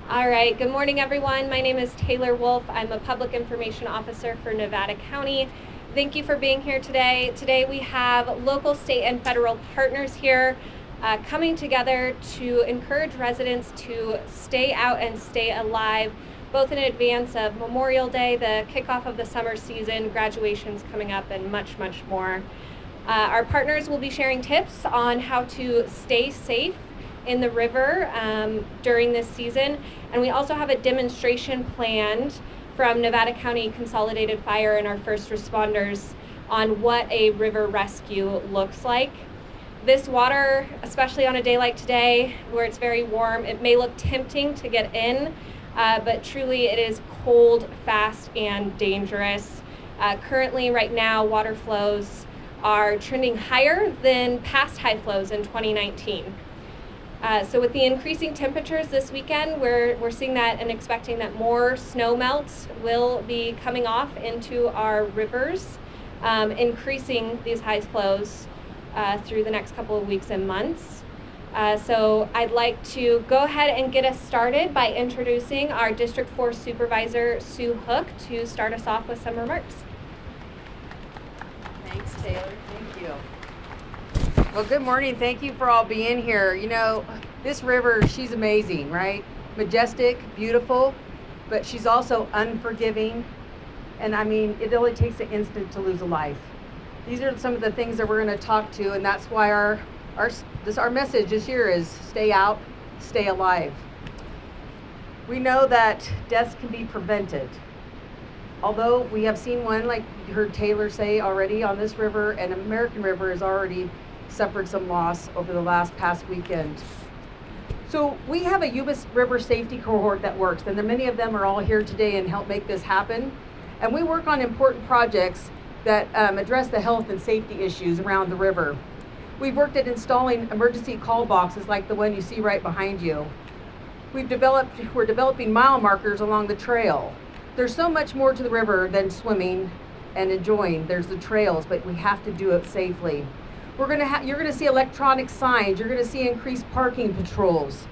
All right, good morning everyone. My name is Taylor Wolf. I'm a public information officer for Nevada County. Thank you for being here today. Today we have local, state, and federal partners here coming together to encourage residents to stay out and stay alive, both in advance of Memorial Day, the kickoff of the summer season, graduations coming up, and much, much more. Our partners will be sharing tips on how to stay safe in the river during this season. And we also have a demonstration planned from Nevada County Consolidated Fire and our first responders on what a river rescue looks like. This water, especially on a day like today where it's very warm, it may look tempting to get in, but truly it is cold, fast, and dangerous. Currently, right now, water flows are trending higher than past high flows in 2019. So with the increasing temperatures this weekend, we're seeing that and expecting that more snow melts will be coming off into our rivers, increasing these high flows through the next couple of weeks and months. So I'd like to go ahead and get us started by introducing our District 4 Supervisor, Sue Hook, to start us off with some remarks. Thanks, Taylor. Thank you. Well, good morning. Thank you for all being here. You know, this river, she's amazing, right? Majestic, beautiful, but she's also unforgiving. And I mean, it only takes an instant to lose a life. These are some of the things that we're going to talk to, and that's why our message this year is stay out, stay alive. We know that deaths can be prevented. Although we have seen one, like you heard Taylor say already, on this river, and American River has already suffered some loss over the past weekend. So we have a Yuba River safety cohort that works, and many of them are all here today and help make this happen. And we work on important projects that address the health and safety issues around the river. We've worked at installing emergency call boxes like the one you see right behind you. We're developing mile markers along the trail. There's so much more to the river than swimming and enjoying. There's the trails, but we have to do it safely. You're gonna see electronic signs. You're gonna see increased parking patrols.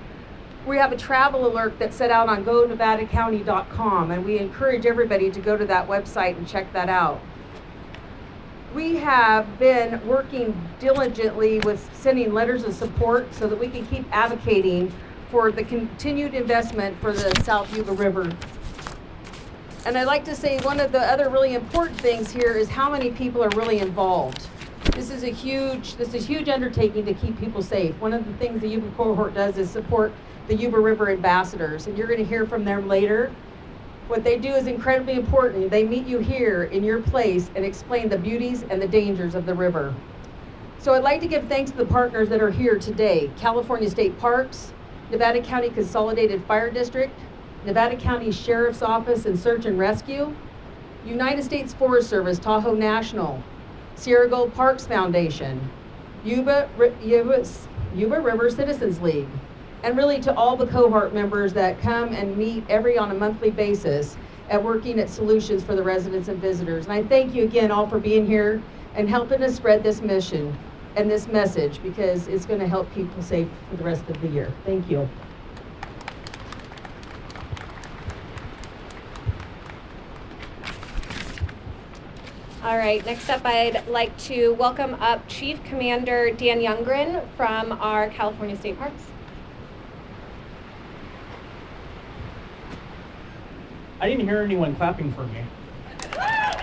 We have a travel alert that's set out on gonevadacounty.com, and we encourage everybody to go to that website and check that out. We have been working diligently with sending letters of support so that we can keep advocating for the continued investment for the South Yuba River. And I'd like to say one of the other really important things here is how many people are really involved. This is a huge undertaking to keep people safe. One of the things the Yuba cohort does is support the Yuba River ambassadors, and you're going to hear from them later. What they do is incredibly important. They meet you here in your place and explain the beauties and the dangers of the river. So I'd like to give thanks to the partners that are here today: California State Parks, Nevada County Consolidated Fire District, Nevada County Sheriff's Office and Search and Rescue, United States Forest Service, Tahoe National, Sierra Gold Parks Foundation, Yuba River Citizens League, and really to all the cohort members that come and meet on a monthly basis at working at solutions for the residents and visitors. And I thank you again all for being here and helping us spread this mission and this message, because it's going to help people safe for the rest of the year. Thank you. All right, next up I'd like to welcome up Chief Commander Dan Youngren from our California State Parks. I didn't hear anyone clapping for me.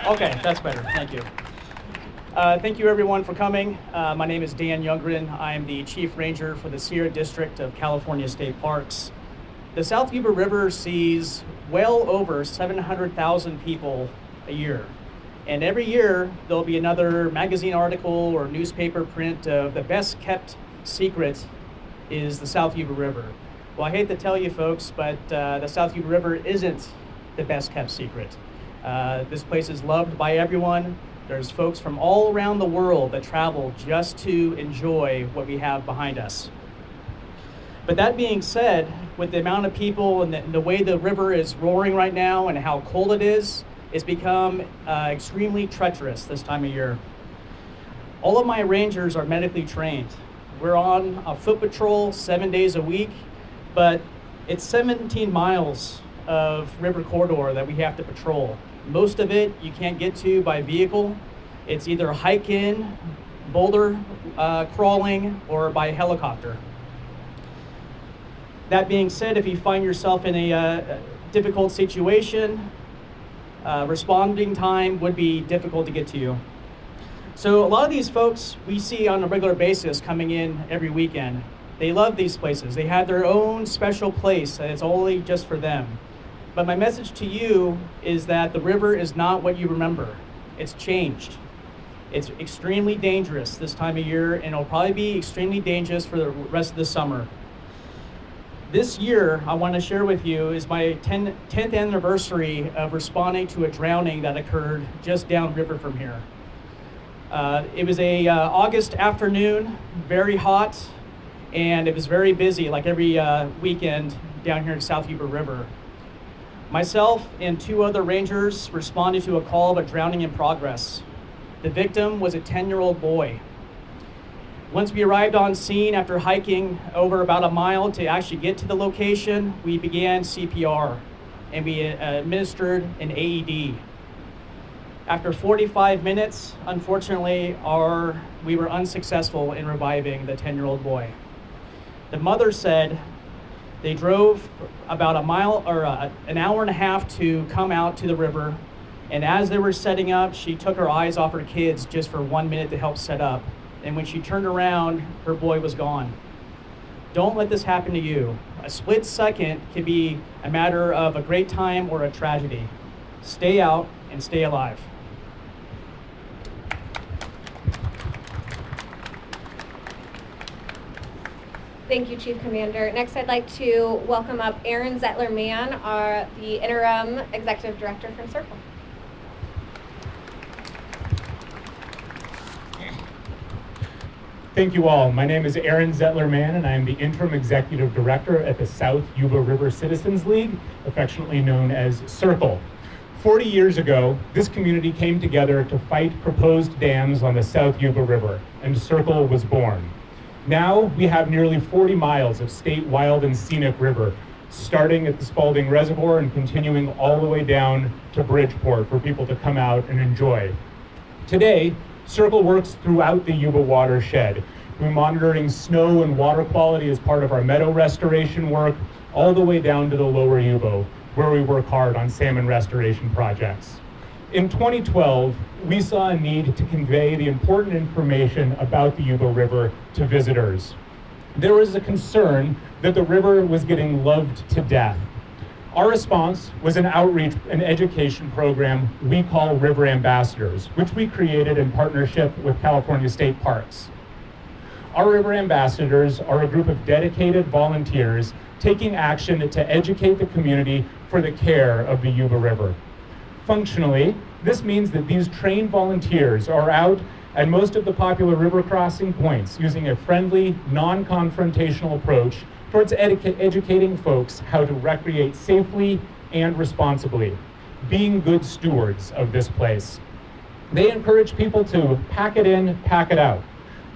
Okay, that's better, thank you. Thank you everyone for coming. My name is Dan Youngren. I'm the Chief Ranger for the Sierra District of California State Parks. The South Yuba River sees well over 700,000 people a year. And every year, there'll be another magazine article or newspaper print of the best kept secret is the South Yuba River. Well, I hate to tell you folks, but the South Yuba River isn't the best kept secret. This place is loved by everyone. There's folks from all around the world that travel just to enjoy what we have behind us. But that being said, with the amount of people and the way the river is roaring right now and how cold it is, it's become extremely treacherous this time of year. All of my rangers are medically trained. We're on a foot patrol 7 days a week, but It's 17 miles of river corridor that we have to patrol. Most of it you can't get to by vehicle. It's either hike in, boulder crawling, or by helicopter. That being said, if you find yourself in a difficult situation, responding time would be difficult to get to you. So a lot of these folks we see on a regular basis coming in every weekend. They love these places. They have their own special place and it's only just for them. But my message to you is that the river is not what you remember. It's changed. It's extremely dangerous this time of year, and it'll probably be extremely dangerous for the rest of the summer. This year, I want to share with you is my 10th anniversary of responding to a drowning that occurred just downriver from here. It was a August afternoon, very hot, and it was very busy, like every weekend down here in South Yuba River. Myself and 2 other rangers responded to a call of a drowning in progress. The victim was a 10-year-old boy. Once we arrived on scene after hiking over about a mile to actually get to the location, we began CPR and we administered an AED. After 45 minutes, unfortunately, we were unsuccessful in reviving the 10-year-old boy. The mother said they drove about a mile or an hour and a half to come out to the river, and as they were setting up, she took her eyes off her kids just for 1 minute to help set up. And when she turned around, her boy was gone. Don't let this happen to you. A split second can be a matter of a great time or a tragedy. Stay out and stay alive. Thank you, Chief Commander. Next, I'd like to welcome up Aaron Zettler-Mann, the Interim Executive Director from Circle. Thank you all. My name is Aaron Zettler-Mann, and I am the Interim Executive Director at the South Yuba River Citizens League, affectionately known as Circle. 40 years ago, this community came together to fight proposed dams on the South Yuba River, and Circle was born. Now we have nearly 40 miles of state wild and scenic river, starting at the Spalding Reservoir and continuing all the way down to Bridgeport for people to come out and enjoy. Today, Circle works throughout the Yuba watershed. We're monitoring snow and water quality as part of our meadow restoration work, all the way down to the lower Yuba, where we work hard on salmon restoration projects. In 2012, we saw a need to convey the important information about the Yuba River to visitors. There was a concern that the river was getting loved to death. Our response was an outreach and education program we call River Ambassadors, which we created in partnership with California State Parks. Our River Ambassadors are a group of dedicated volunteers taking action to educate the community for the care of the Yuba River. Functionally, this means that these trained volunteers are out at most of the popular river crossing points using a friendly, non-confrontational approach towards educating folks how to recreate safely and responsibly, being good stewards of this place. They encourage people to pack it in, pack it out.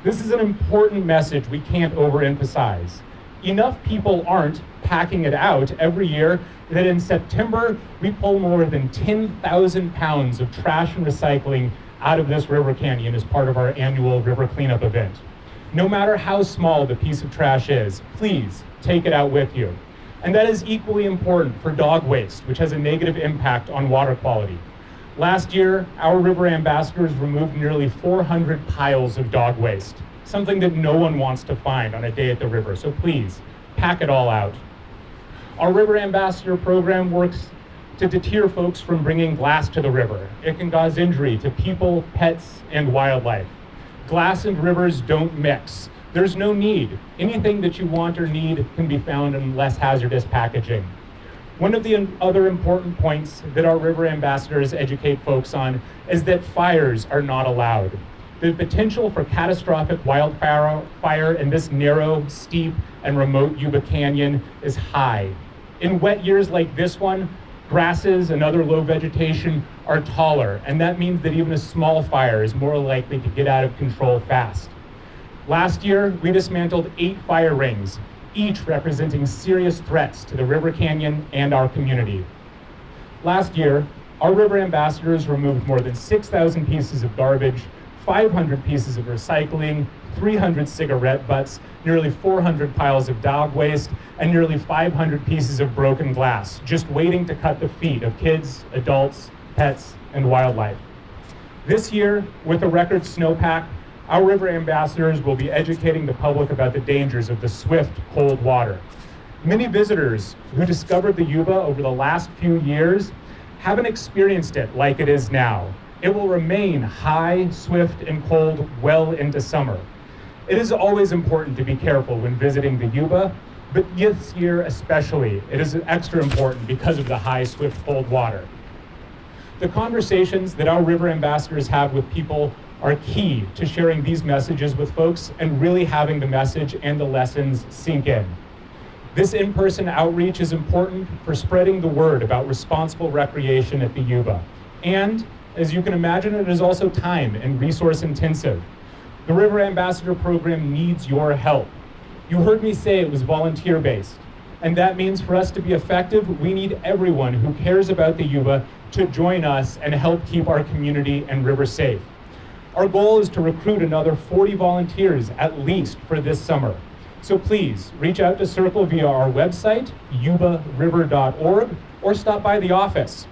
This is an important message we can't overemphasize. Enough people aren't packing it out every year that in September, we pull more than 10,000 pounds of trash and recycling out of this river canyon as part of our annual river cleanup event. No matter how small the piece of trash is, please take it out with you. And that is equally important for dog waste, which has a negative impact on water quality. Last year, our River Ambassadors removed nearly 400 piles of dog waste, something that no one wants to find on a day at the river, so please, pack it all out. Our River Ambassador program works to deter folks from bringing glass to the river. It can cause injury to people, pets, and wildlife. Glass and rivers don't mix. There's no need. Anything that you want or need can be found in less hazardous packaging. One of the other important points that our River Ambassadors educate folks on is that fires are not allowed. The potential for catastrophic wildfire in this narrow, steep, and remote Yuba Canyon is high. In wet years like this one, grasses and other low vegetation are taller, and that means that even a small fire is more likely to get out of control fast. Last year, we dismantled 8 fire rings, each representing serious threats to the river canyon and our community. Last year, our river ambassadors removed more than 6,000 pieces of garbage, 500 pieces of recycling, 300 cigarette butts, nearly 400 piles of dog waste, and nearly 500 pieces of broken glass, just waiting to cut the feet of kids, adults, pets, and wildlife. This year, with a record snowpack, our river ambassadors will be educating the public about the dangers of the swift, cold water. Many visitors who discovered the Yuba over the last few years haven't experienced it like it is now. It will remain high, swift, and cold well into summer. It is always important to be careful when visiting the Yuba, but this year especially, it is extra important because of the high, swift, cold water. The conversations that our river ambassadors have with people are key to sharing these messages with folks and really having the message and the lessons sink in. This in-person outreach is important for spreading the word about responsible recreation at the Yuba. And, as you can imagine, it is also time and resource intensive. The River Ambassador program needs your help. You heard me say it was volunteer-based, and that means for us to be effective, we need everyone who cares about the Yuba to join us and help keep our community and river safe. Our goal is to recruit another 40 volunteers at least for this summer. So please reach out to Circle via our website, yubariver.org, or stop by the office.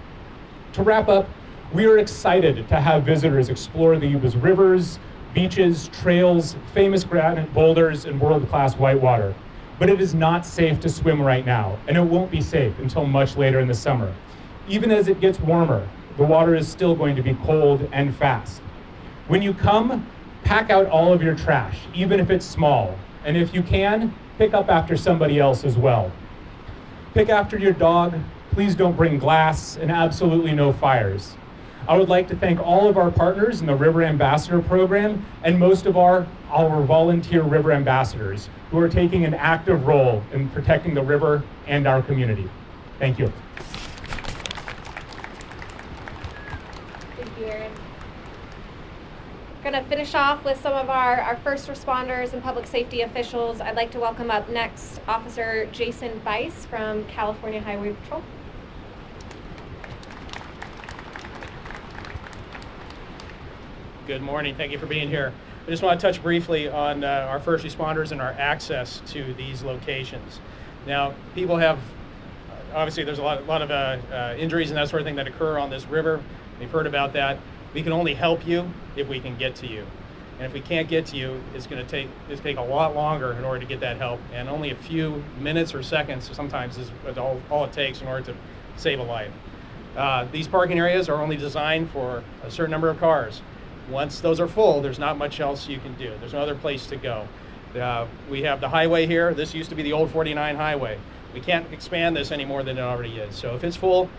To wrap up, we are excited to have visitors explore the Yuba's rivers, beaches, trails, famous granite boulders, and world-class whitewater. But it is not safe to swim right now, and it won't be safe until much later in the summer. Even as it gets warmer, the water is still going to be cold and fast. When you come, pack out all of your trash, even if it's small. And if you can, pick up after somebody else as well. Pick after your dog. Please don't bring glass, and absolutely no fires. I would like to thank all of our partners in the River Ambassador program, and most of our volunteer river ambassadors who are taking an active role in protecting the river and our community. Thank you. Thank you, Aaron. We're going to finish off with some of our first responders and public safety officials. I'd like to welcome up next Officer Jason Bice from California Highway Patrol. Good morning. Thank you for being here. I just want to touch briefly on our first responders and our access to these locations. Now, people have, obviously there's a lot of injuries and that sort of thing that occur on this river. We've heard about that. We can only help you if we can get to you. And if we can't get to you, it's going to take a lot longer in order to get that help. And only a few minutes or seconds sometimes is all it takes in order to save a life. These parking areas are only designed for a certain number of cars. Once those are full, there's not much else you can do. There's no other place to go. We have the highway here. This used to be the old 49 highway. We can't expand this any more than it already is. So if it's full,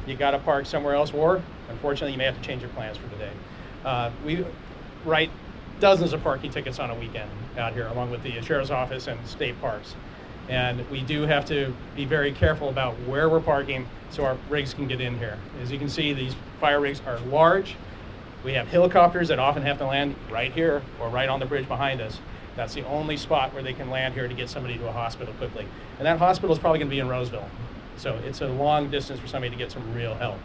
you got to park somewhere else, or unfortunately, you may have to change your plans for the day. We write dozens of parking tickets on a weekend out here, along with the Sheriff's Office and state parks. And we do have to be very careful about where we're parking so our rigs can get in here. As you can see, these fire rigs are large. We have helicopters that often have to land right here or right on the bridge behind us. That's the only spot where they can land here to get somebody to a hospital quickly. And that hospital is probably going to be in Roseville. So it's a long distance for somebody to get some real help.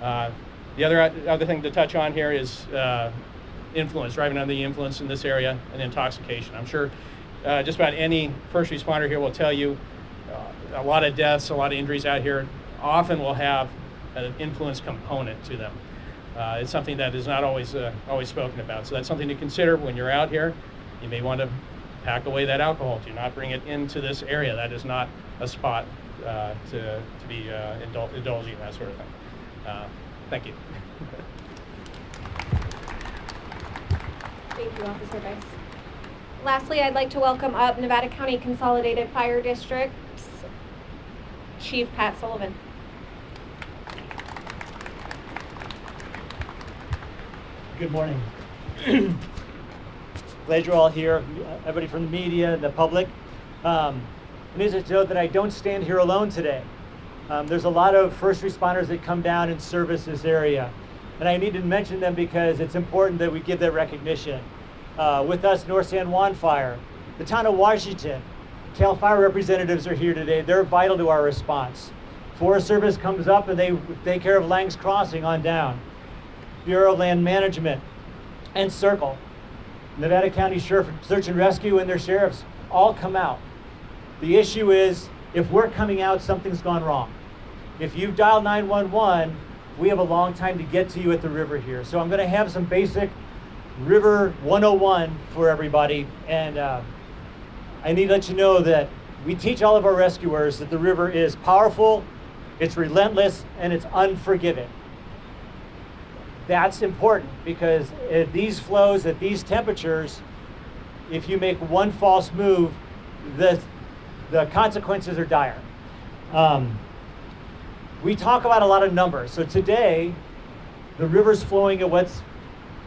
The other thing to touch on here is influence, driving under the influence in this area, and intoxication. I'm sure just about any first responder here will tell you a lot of deaths, a lot of injuries out here often will have an influence component to them. It's something that is not always spoken about. So that's something to consider when you're out here. You may want to pack away that alcohol. Do not bring it into this area. That is not a spot to be indulging in that sort of thing. Thank you. Thank you, Officer Bice. Lastly, I'd like to welcome up Nevada County Consolidated Fire District's Chief Pat Sullivan. Good morning. Glad you're all here, everybody from the media, the public. It is to note that I don't stand here alone today. There's a lot of first responders that come down and service this area. And I need to mention them because it's important that we give that recognition. With us, North San Juan Fire, the town of Washington, CAL FIRE representatives are here today. They're vital to our response. Forest Service comes up and they take care of Lang's Crossing on down. Bureau of Land Management and Circle. Nevada County Sheriff Search and Rescue and their sheriffs all come out. The issue is, if we're coming out, something's gone wrong. If you've dialed 911, we have a long time to get to you at the river here. So I'm going to have some basic River 101 for everybody. And I need to let you know that we teach all of our rescuers that the river is powerful, it's relentless, and it's unforgiving. That's important because at these flows, at these temperatures, if you make one false move, the consequences are dire. We talk about a lot of numbers. So today, the river's flowing at what's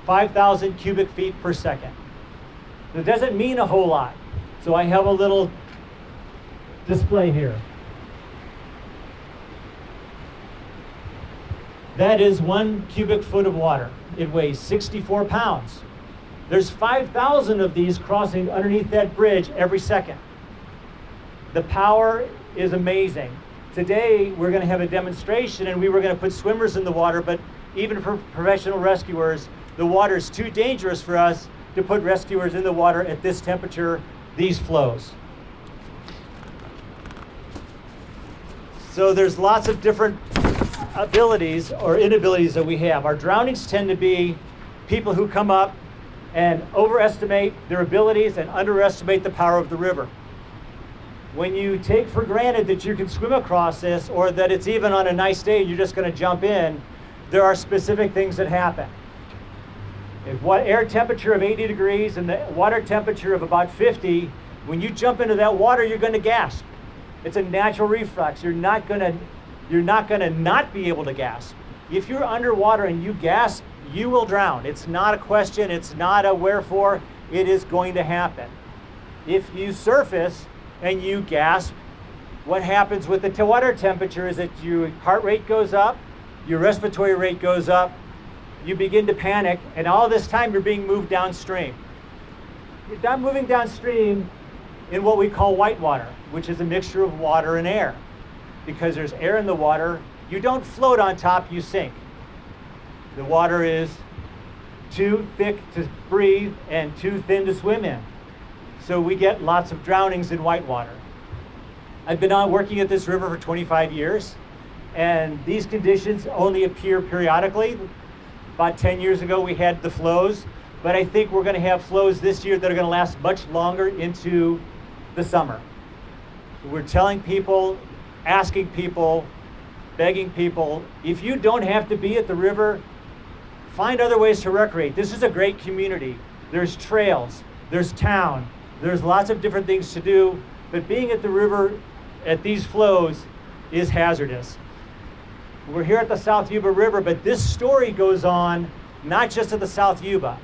5,000 cubic feet per second. That doesn't mean a whole lot. So I have a little display here. That is 1 cubic foot of water. It weighs 64 pounds. There's 5,000 of these crossing underneath that bridge every second. The power is amazing. Today, we're going to have a demonstration and we were going to put swimmers in the water, but even for professional rescuers, the water is too dangerous for us to put rescuers in the water at this temperature, these flows. So there's lots of different abilities or inabilities that we have. Our drownings tend to be people who come up and overestimate their abilities and underestimate the power of the river. When you take for granted that you can swim across this or that it's even on a nice day and you're just going to jump in, there are specific things that happen. If what air temperature of 80 degrees and the water temperature of about 50, when you jump into that water, you're going to gasp. It's a natural reflex. You're not going to not be able to gasp. If you're underwater and you gasp, you will drown. It's not a question. It's not a wherefore. It is going to happen. If you surface and you gasp, what happens with the water temperature is that your heart rate goes up, your respiratory rate goes up, you begin to panic, and all this time you're being moved downstream. You're not moving downstream in what we call white water, which is a mixture of water and air. Because there's air in the water, you don't float on top, you sink. The water is too thick to breathe and too thin to swim in. So we get lots of drownings in white water. I've been working at this river for 25 years, and these conditions only appear periodically. About 10 years ago, we had the flows, but I think we're going to have flows this year that are going to last much longer into the summer. We're telling people, asking people, begging people, if you don't have to be at the river, find other ways to recreate. This is a great community. There's trails, there's town, there's lots of different things to do, but being at the river at these flows is hazardous. We're here at the South Yuba River, but this story goes on not just at the South Yuba.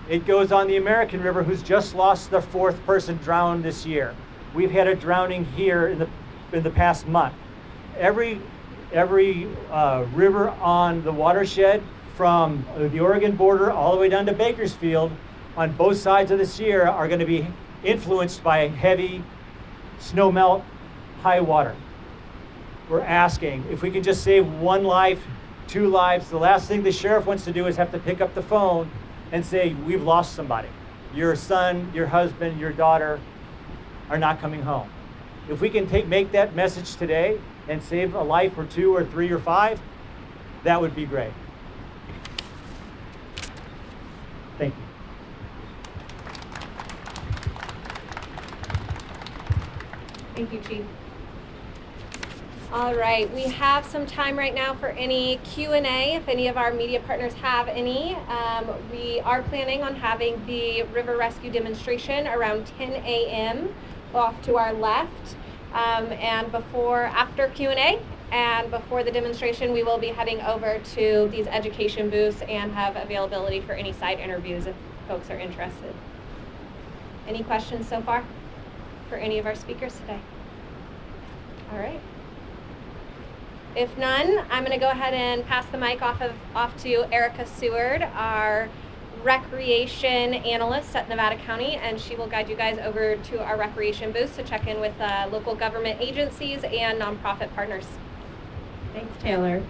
It goes on the American River, who's just lost their 4th person drowned this year. We've had a drowning here in the past month. Every river on the watershed from the Oregon border all the way down to Bakersfield on both sides of the Sierra are going to be influenced by heavy snowmelt, high water. We're asking if we can just save 1 life, 2 lives. The last thing the sheriff wants to do is have to pick up the phone and say, we've lost somebody. Your son, your husband, your daughter are not coming home. If we can make that message today and save a life or 2 or 3 or 5, that would be great. Thank you. Thank you, Chief. All right, we have some time right now for any Q&A, if any of our media partners have any. We are planning on having the river rescue demonstration around 10 a.m. off to our left. And after Q&A and before the demonstration, we will be heading over to these education booths and have availability for any side interviews if folks are interested. Any questions so far for any of our speakers today? All right. If none, I'm going to go ahead and pass the mic off to Erica Seward, our recreation analyst at Nevada County, and she will guide you guys over to our recreation booth to check in with local government agencies and nonprofit partners. Thanks, Taylor.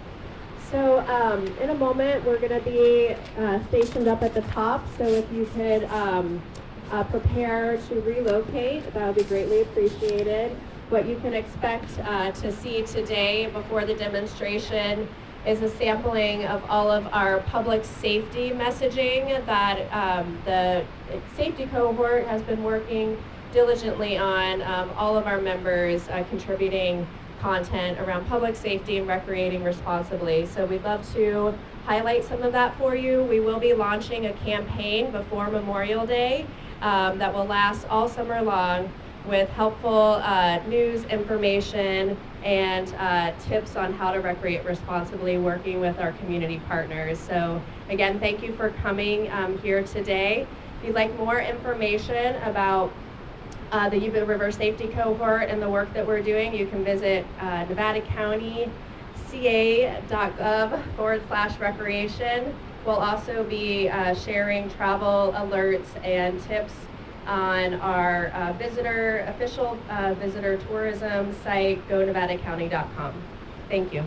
So in a moment, we're going to be stationed up at the top. So if you could prepare to relocate, that would be greatly appreciated. What you can expect to see today before the demonstration is a sampling of all of our public safety messaging that the safety cohort has been working diligently on. All of our members contributing content around public safety and recreating responsibly. So we'd love to highlight some of that for you. We will be launching a campaign before Memorial Day that will last all summer long with helpful news, information, and tips on how to recreate responsibly, working with our community partners. So again, thank you for coming here today. If you'd like more information about the Yuba River Safety Cohort and the work that we're doing, you can visit nevadacountyca.gov/recreation. We'll also be sharing travel alerts and tips on our official visitor tourism site, gonevadacounty.com. Thank you.